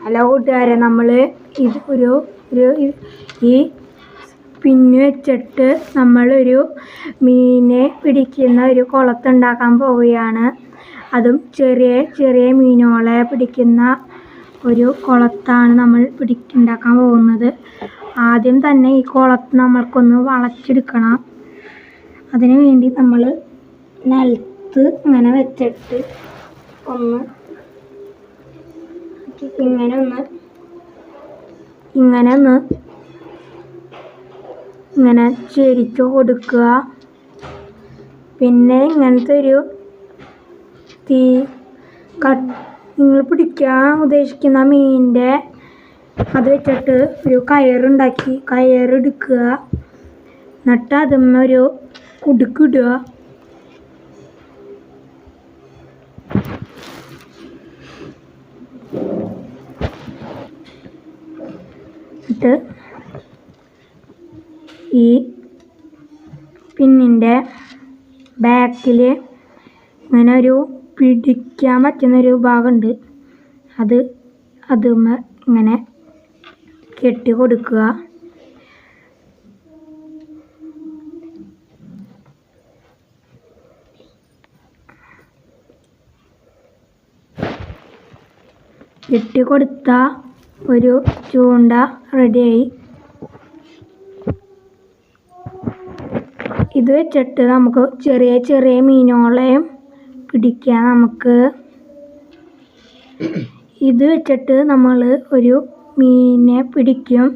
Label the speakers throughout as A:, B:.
A: Hello കൂട്ടുകാരെ, നമ്മൾ ഇത് ഈ പിന്ന് വെച്ചിട്ട് നമ്മളൊരു മീനെ പിടിക്കുന്ന ഒരു കുളത്തുണ്ടാക്കാൻ പോവുകയാണ്. അതും ചെറിയ ചെറിയ മീനുകളെ പിടിക്കുന്ന ഒരു കുളത്താണ് നമ്മൾ ഉണ്ടാക്കാൻ പോകുന്നത്. ആദ്യം തന്നെ ഈ കുളത്ത് നമ്മൾക്കൊന്ന് വളച്ചെടുക്കണം. അതിനു വേണ്ടി നമ്മൾ നിലത്ത് ഇങ്ങനെ വെച്ചിട്ട് ഇങ്ങനെ ചെരിച്ചു കൊടുക്കുക. പിന്നെ ഇങ്ങനത്തെ ഒരു നിങ്ങൾ പിടിക്കാൻ ഉദ്ദേശിക്കുന്ന മീനിൻ്റെ അത് വെച്ചിട്ട് ഒരു കയറെടുക്കുക. എന്നിട്ട് അതിന്മേൽ ഒരു കുടുക്കിടുക. എന്നിട്ട് ഈ പിന്നിൻ്റെ ബാക്കിൽ ഇങ്ങനെ ഒരു പിടിക്കാൻ പറ്റുന്നൊരു ഭാഗമുണ്ട്. അതുമ്മേ ഇങ്ങനെ കെട്ടി കൊടുക്കുക. കെട്ടി കൊടുത്ത ഒരു ചൂണ്ട റെഡിയായി. ഇത് വെച്ചിട്ട് നമുക്ക് ചെറിയ ചെറിയ മീനുകളെയും പിടിക്കാം. ഇത് വെച്ചിട്ട് നമ്മൾ ഒരു മീനിനെ പിടിക്കും.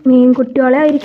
A: മീൻകുട്ടികളെ ആയിരിക്കും